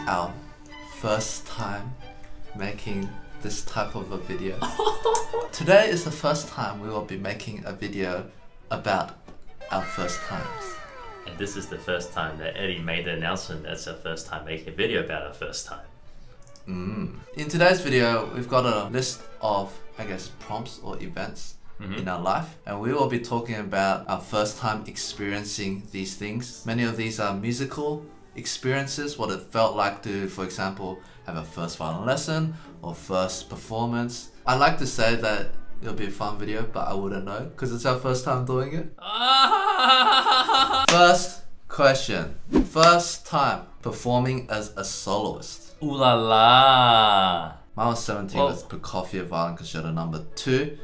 our first time making this type of a video. Today is the first time we will be making a video about our first times. And this is the first time that Eddie made the announcement that's our first time making a video about our first time. In today's video, we've got a list of, prompts or events in our life, and we will be talking about our first time experiencing these things. Many of these are musical experiences, what it felt like to, for example, have a first violin lesson or first performance. I like to say that it'll be a fun video, but I wouldn't know because it's our first time doing it. First question. First time performing as a soloist. Ooh la la! Mine was 17 with Prokofiev Violin Concerto No. 2.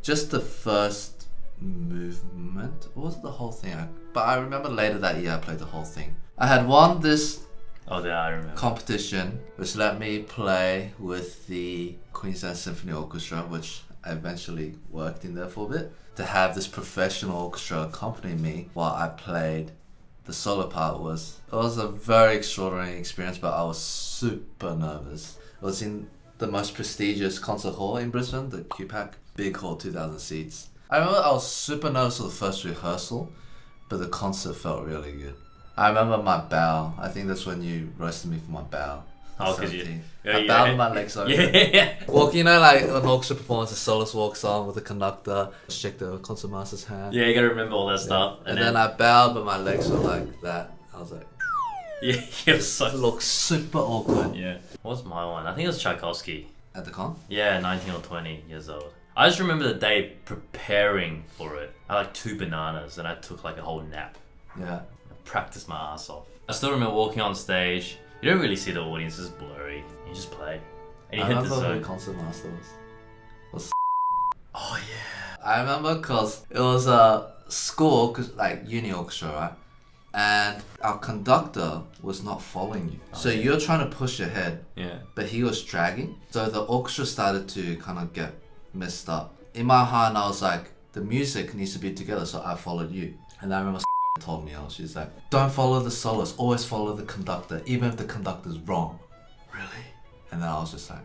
Just the first movement. It wasn't the whole thing, but I remember later that year I played the whole thing. I had won this I remember. competition, which let me play with the Queensland Symphony Orchestra, which I eventually worked in there for a bit, to have this professional orchestra accompany me while I played the solo part. It was a very extraordinary experience, but I was super nervous. It was in the most prestigious concert hall in Brisbane, the QPAC, big hall, 2,000 seats. I remember I was super nervous for the first rehearsal, but the concert felt really good. I remember my bow. I think that's when you roasted me for my bow. Oh, because you... I bowed with my legs over. Yeah. Walk, you know, like an orchestra performance, the soloist walks on with the conductor, shake the concertmaster's hand. Yeah, you gotta remember all that stuff. And then I bowed, but my legs were like that. I was like... Yeah, it was so... It looked super awkward. Yeah. What was my one? I think it was Tchaikovsky. At the con? Yeah, 19 or 20 years old. I just remember the day preparing for it. I had like 2 bananas and I took like a whole nap. Yeah. I practiced my ass off. I still remember walking on stage. You don't really see the audience, it's blurry. You just play. And you hit the remember zone. who the concertmaster was. Oh yeah. I remember because it was a school, like uni orchestra, right? And our conductor was not following you. So you're trying to push ahead, but he was dragging. So the orchestra started to kind of get messed up. In my heart, I was like, the music needs to be together, so I followed you. And I remember told me, she's like, don't follow the soloist, always follow the conductor, even if the conductor's wrong. Really? And then I was just like...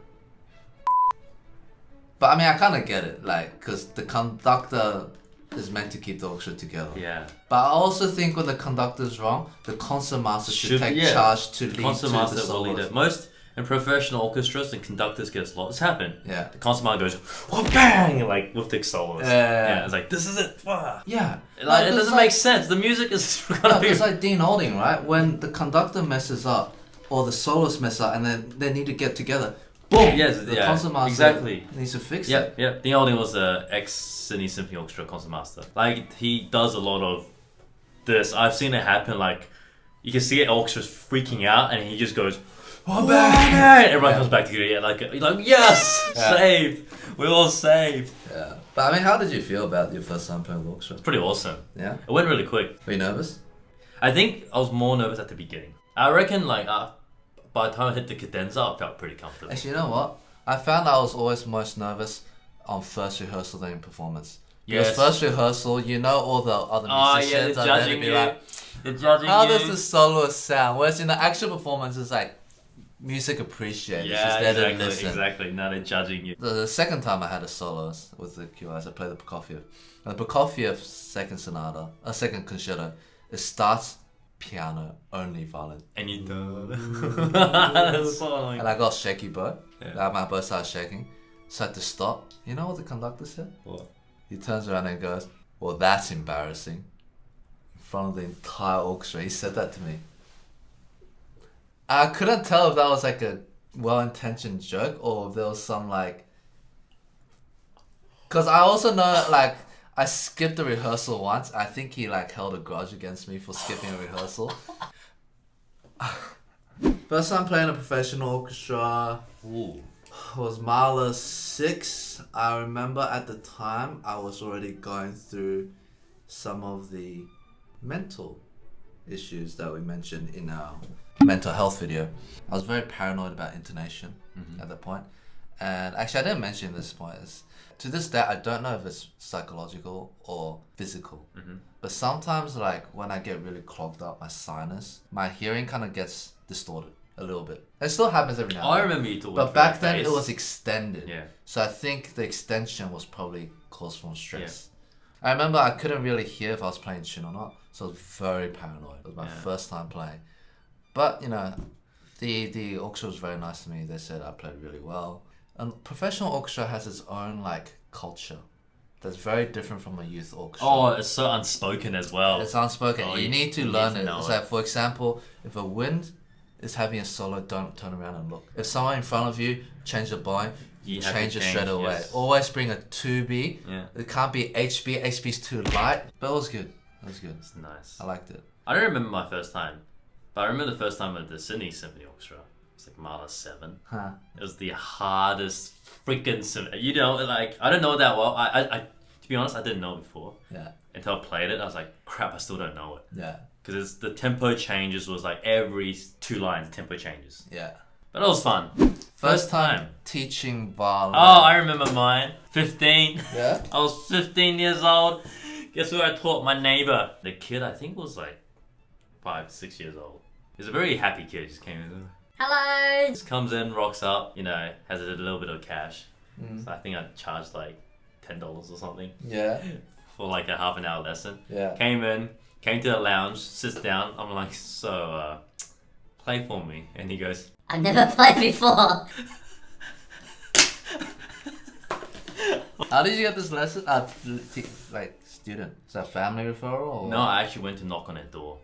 But I mean, I kind of get it, like, because the conductor is meant to keep the orchestra together. Yeah. But I also think when the conductor's wrong, the concertmaster should take charge to lead to the concertmaster will lead soloist. it. Most in professional orchestras, the conductors get a lot. It's happened. Yeah. The concertmaster goes, whoa, bang, like with the soloist. Yeah. It's like, this is it. Wow. Yeah. Like, it doesn't make sense. The music is gonna be... It's like Dean Olding, right? When the conductor messes up, or the soloist messes up, and then they need to get together, boom! Yes, the concertmaster needs to fix it. Yeah. Dean Olding was the ex-Sydney Symphony Orchestra concertmaster. Like, he does a lot of this. I've seen it happen, like, you can see it, orchestra's freaking out, and he just goes, oh, bang! Everyone comes back together, like yes! Saved! We're all saved! Yeah. But I mean, how did you feel about your first time playing the orchestra? It's pretty awesome. Yeah? It went really quick. Were you nervous? I think I was more nervous at the beginning. I reckon, like, by the time I hit the cadenza, I felt pretty comfortable. Actually, you know what? I found I was always most nervous on first rehearsal than in performance. Because first rehearsal, you know all the other musicians are there to be like, how does the soloist sound? Whereas in the actual performance, it's like, music appreciated. Yeah, it's just there to listen. Exactly. Now they're judging you. The second time I had a soloist with the QIs, I played the Prokofiev. And the Prokofiev second concerto, it starts piano, only violin. And you don't. That's so annoying. And I got shaky bow. Yeah. My bow started shaking. So I had to stop. You know what the conductor said? What? He turns around and goes, well, that's embarrassing. In front of the entire orchestra. He said that to me. I couldn't tell if that was like a well-intentioned joke or if there was some like... Because I also know, like, I skipped the rehearsal once. I think he like held a grudge against me for skipping a rehearsal. First time playing a professional orchestra was Mahler 6. I remember at the time I was already going through some of the mental issues that we mentioned in our mental health video. I was very paranoid about intonation at that point. And actually, I didn't mention this point. To this day, I don't know if it's psychological or physical. But sometimes, like when I get really clogged up, my sinus, my hearing kind of gets distorted a little bit. It still happens every now and then. I remember you talking. But back then, it was extended. Yeah. So I think the extension was probably caused from stress. I remember I couldn't really hear if I was playing tune or not, so I was very paranoid. It was my first time playing. But, you know, the orchestra was very nice to me. They said I played really well. And professional orchestra has its own, like, culture that's very different from a youth orchestra. Oh, it's so unspoken as well. It's unspoken. Oh, you need to learn it. know It's like, for example, if a wind is having a solo, don't turn around and look. If someone in front of you change the volume, you change it straight away. Yes. Always bring a 2B. Yeah. It can't be HB. HB's too light. But it was good. It was good. It's nice. I liked it. I don't remember my first time, but I remember the first time at the Sydney Symphony Orchestra. It's like Mahler 7. Huh. It was the hardest freaking symphony. You know, like, I don't know it that well. I to be honest, I didn't know it before. Yeah. Until I played it, I was like, crap, I still don't know it. Yeah. Because the tempo changes was like every 2 lines, tempo changes. Yeah. But it was fun. First time teaching violin. Oh, I remember mine. 15. Yeah? I was 15 years old. Guess who I taught? My neighbor. The kid, I think, was like 5, 6 years old. He was a very happy kid. Just came in. Hello! Just comes in, rocks up, you know, has a little bit of cash. So I think I charged like $10 or something Yeah. for like a half an hour lesson. Yeah. Came to the lounge, sits down. I'm like, so, play for me. And he goes, I've never played before. How did you get this lesson? Like, student? Is that family referral? Or? no, I actually went to knock on their door.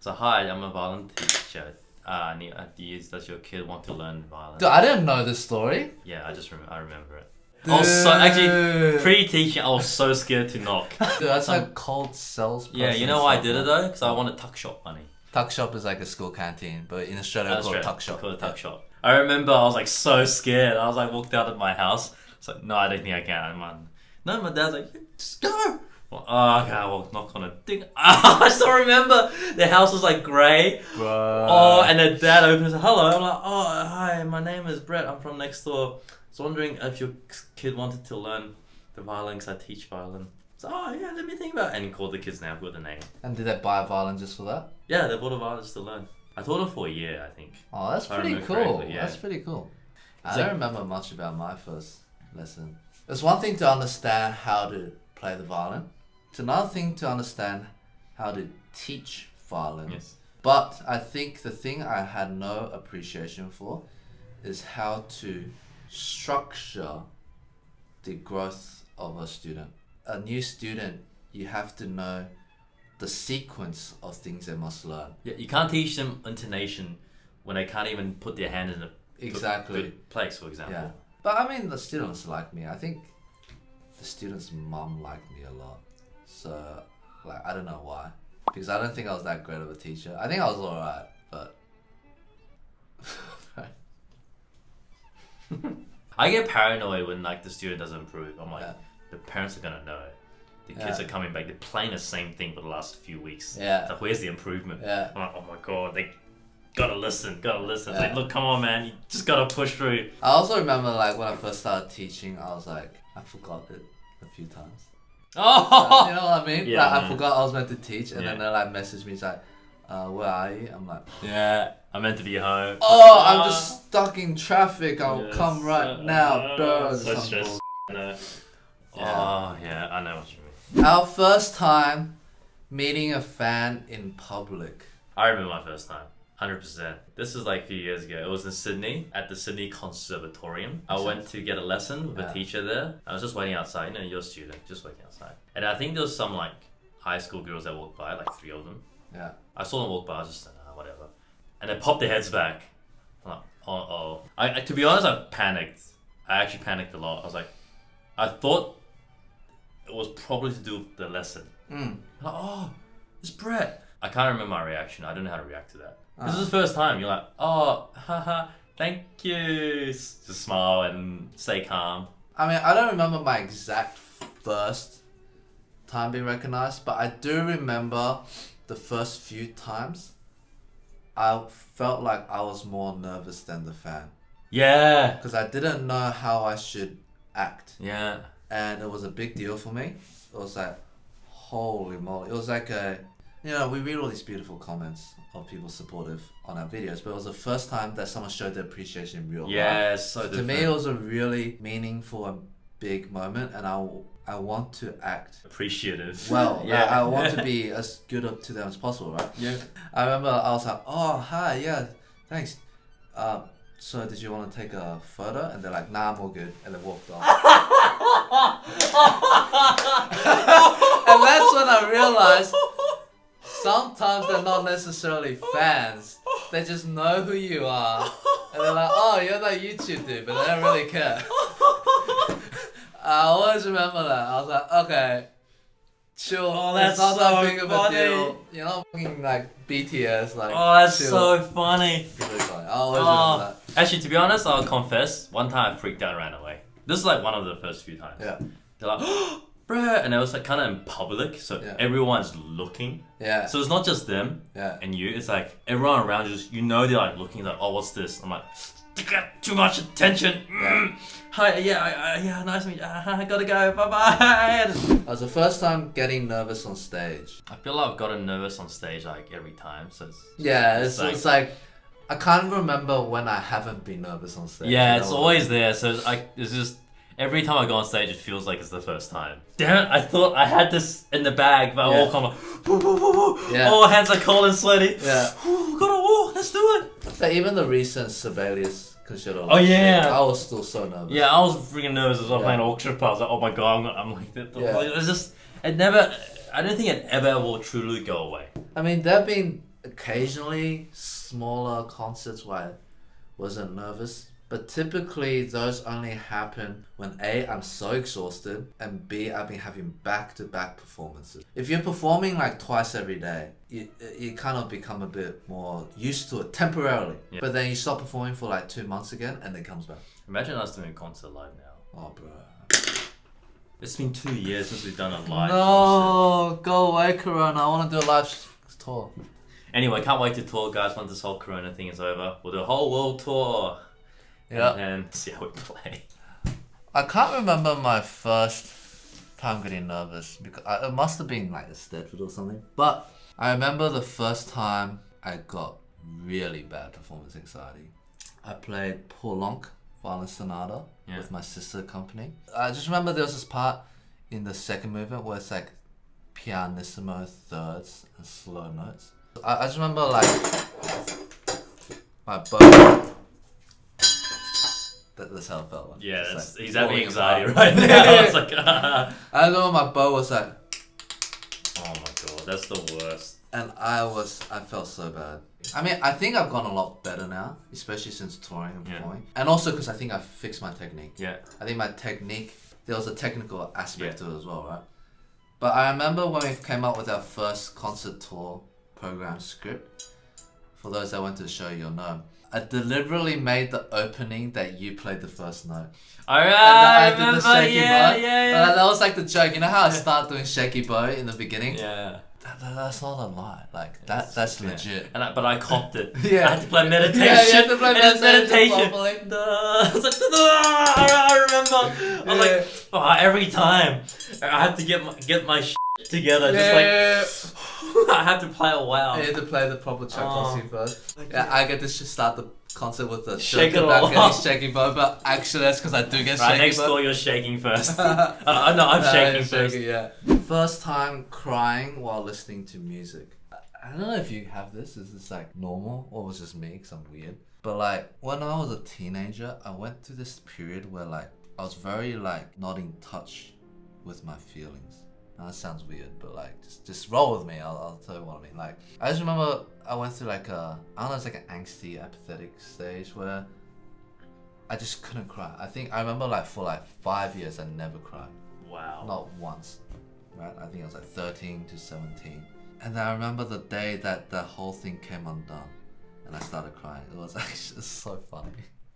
So, hi, I'm a violin teacher. Does your kid want to learn violin? Dude, I didn't know this story. Yeah, I remember it. Dude. I was so, actually, pre-teaching, I was so scared to knock. Dude, that's like cold salesperson. Yeah, you know why I did it though? Because I wanted tuck shop money. Tuck shop is like a school canteen, but in Australia we call it tuck shop. Call it tuck shop. I remember I was like so scared. I was like walked out of my house. It's like, no, I don't think I can. No, my dad's like, just go. Well, oh, okay, I will knock on a thing. I still remember the house was like grey. Bro. Oh, and the dad opens. Hello. I'm like, oh, hi. My name is Brett. I'm from next door. I was wondering if your kid wanted to learn the violin because I teach violin. So, oh yeah, let me think about it. And he called the kids now. I've got the name. And did they buy a violin just for that? Yeah, they bought a violin just to learn. I taught them for a year, I think. Oh, that's If I pretty remember cool. correctly, yeah. That's pretty cool. I It's don't like- remember much about my first lesson. It's one thing to understand how to play the violin. It's another thing to understand how to teach violin. Yes. But I think the thing I had no appreciation for is how to structure the growth of a student. A new student, you have to know the sequence of things they must learn. Yeah, you can't teach them intonation when they can't even put their hand in a Exactly. good place, for example. Yeah. But I mean, the students like me. I think the student's mum liked me a lot. So, like, I don't know why. Because I don't think I was that great of a teacher. I think I was alright, but... I get paranoid when like the student doesn't improve. I'm like, Yeah. the parents are gonna know. The kids Yeah. are coming back. They're playing the same thing for the last few weeks. Yeah. So where's the improvement? Yeah. I'm like, oh my god, they gotta listen. Yeah. Like, look, come on, man, you just gotta push through. I also remember, like, when I first started teaching, I was like, I forgot it a few times. Oh, You know what I mean? Yeah, Like, I man. forgot I was meant to teach, and then Yeah. they, like, messaged me, it's like, where are you? I'm like, yeah. I'm meant to be home. oh, I'm just stuck in traffic. I'll Yes. come right now, bro. So Some stressed. bull- Yeah. Oh yeah, I know what you mean. Our first time meeting a fan in public. I remember my first time. 100%. This was like a few years ago. It was in Sydney at the Sydney Conservatorium. I went to get a lesson with Yeah. a teacher there. I was just waiting outside. You know, you're a student, just waiting outside. And I think there was some like high school girls that walked by, like 3 of them. Yeah. I saw them walk by. I was just whatever. And they popped their heads back. I'm like, oh. I to be honest, I panicked. I actually panicked a lot. I was like, I thought it was probably to do with the lesson. Mm. Like, oh, it's Brett. I can't remember my reaction. I don't know how to react to that. This is the first time. You're like, oh, haha, thank you. Just smile and stay calm. I mean, I don't remember my exact first time being recognized, but I do remember the first few times I felt like I was more nervous than the fan. Yeah. because I didn't know how I should act. Yeah. And it was a big deal for me. It was like, holy moly. It was like we read all these beautiful comments of people supportive on our videos, but it was the first time that someone showed their appreciation in real life. Yeah, it's so To different. me, it was a really meaningful and big moment, and I want to act appreciative. well. Yeah. I want to be as good up to them as possible, right? Yeah. I remember I was like, oh, hi, yeah, thanks. So did you want to take a photo? And they're like, nah, I'm all good. And they walked off. And that's when I realized sometimes they're not necessarily fans. They just know who you are. And they're like, oh, you're that YouTube dude, but they don't really care. I always remember that. I was like, okay, chill. Oh, It's that's not so that big of a funny. deal. You're not fucking like BTS. Like, Oh, that's chill. so funny. It's really funny. I always remember that. Actually, to be honest, I'll confess, one time I freaked out and ran away. This is like one of the first few times. Yeah. They're like, oh, bruh, and it was like kind of in public, so Yeah. everyone's looking. Yeah. So it's not just them Yeah. and you, it's like everyone around you, just, they're like looking like, oh, what's this? I'm like, you got too much attention. Hi, yeah, nice to meet you. I gotta go, bye-bye. It was the first time getting nervous on stage. I feel like I've gotten nervous on stage like every time, so it's... Yeah, it's like I can't remember when I haven't been nervous on stage. Yeah, you it's know? always there, so it's just... Every time I go on stage, it feels like it's the first time. Damn it, I thought I had this in the bag, but I walk on like... Woo, woo, woo, woo. Yeah. Oh, hands are cold and sweaty. Yeah. Woo, gotta walk, let's do it. But even the recent Sibelius concerto. Oh, yeah. I was still so nervous. Yeah, I was freaking nervous as well Yeah. playing orchestra part. I was like, oh my god, I'm like, Yeah. it's just... It never... I don't think it ever will truly go away. I mean, there have been occasionally smaller concerts where I wasn't nervous. But typically, those only happen when A, I'm so exhausted, and B, I've been having back-to-back performances. If you're performing like twice every day, you kind of become a bit more used to it temporarily. Yeah. But then you stop performing for like 2 months again, and then it comes back. Imagine us doing a concert live now. Oh, bro. It's been 2 years since we've done a live concert. No, go away, Corona. I want to do a live tour. Anyway, can't wait to tour, guys, once this whole Corona thing is over. We'll do a whole world tour. Yeah. And then see how we play. I can't remember my first time getting nervous because it must have been like a Stedford or something. But I remember the first time I got really bad performance anxiety. I played Polonk Violin Sonata with my sister company. I just remember there was this part in the second movement where it's like pianissimo thirds and slow notes. I just remember like my bow. That's how it felt like. Yeah, It's like he's having falling anxiety apart. right now. It's like, I remember my bow was like, oh my god, that's the worst. and I felt so bad. I mean, I think I've gone a lot better now, especially since touring and performing. And also because I think I fixed my technique. Yeah. I think my technique, there was a technical aspect to it as well, right? But I remember when we came up with our first concert tour program script, for those that went to the show, you'll know. I deliberately made the opening that you played the first note. I did the remember, shaky yeah, bow. yeah. That was like the joke. You know how I start doing shaky bow in the beginning? Yeah. That's not a lie. Like that's legit. And but I copped it. Yeah. I had to play meditation. Yeah, you had to play and it's meditation properly. I was like, I remember. I was like, oh, every time I have to get my shit together. Just like I have to play it well. You had to play the proper Tchaikovsky first. Yeah, I get to start the concert with the Shake joke it about all getting off. shaky bow, but actually that's because I do get Right, shaky next bow. door you're shaking first. No, I'm shaking you're first. yeah. First time crying while listening to music. I don't know if you have this. Is this like normal or was it just me because I'm weird? But like when I was a teenager, I went through this period where like I was very like not in touch with my feelings. Now, that sounds weird, but like just roll with me. I'll tell you what I mean. Like I just remember I went through like I don't know, it's like an angsty, apathetic stage where I just couldn't cry. I remember like for like 5 years I never cried. Wow. Not once. Right? I think I was like 13 to 17. And I remember the day that the whole thing came undone and I started crying. It was actually so funny.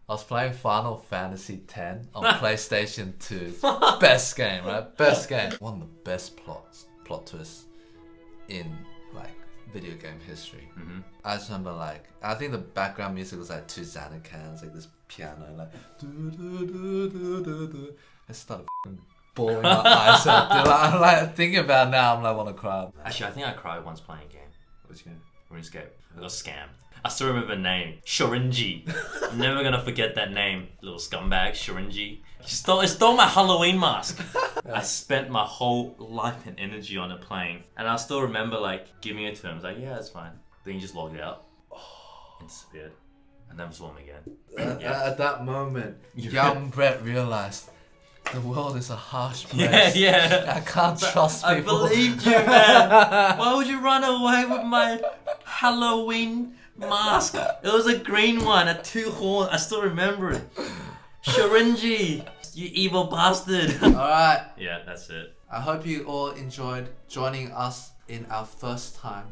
I was playing Final Fantasy X on PlayStation 2. Best game, right? Best game. One of the best plot twists in like video game history. Mm-hmm. I just remember like I think the background music was like two Xana cans, like this piano, like I started bawling my eyes out. Dude. I'm like thinking about it now. I'm like want to cry. Actually, I think I cried once playing a game. Which game? RuneScape. I got scammed. I still remember the name. Shorinji. I'm never gonna forget that name. Little scumbag, Shorinji. He stole my Halloween mask. Yeah. I spent my whole life and energy on it playing. And I still remember like giving it to him. I was like, yeah, it's fine. Then he just logged out. And disappeared. I never saw him again. At that moment, young Brett realized the world is a harsh place. Yeah. I can't trust I people. believed you, man. Why would you run away with my Halloween mask? It was a green one, a two horn. I still remember it. Shorinji, you evil bastard. Alright, Yeah, that's it. I hope you all enjoyed joining us in our first time,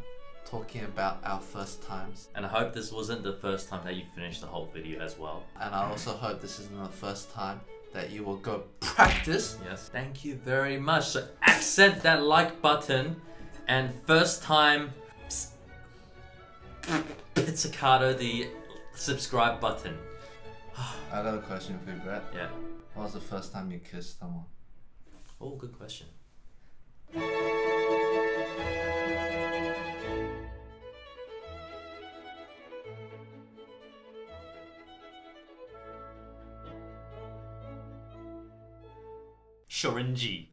talking about our first times. And I hope this wasn't the first time that you finished the whole video as well. And I also hope this isn't the first time that you will go practice. Yes. Thank you very much. So accent that like button and first time pizzicato the subscribe button. I got a question for you, Brett. Yeah. What was the first time you kissed someone? Oh, good question. Shorinji.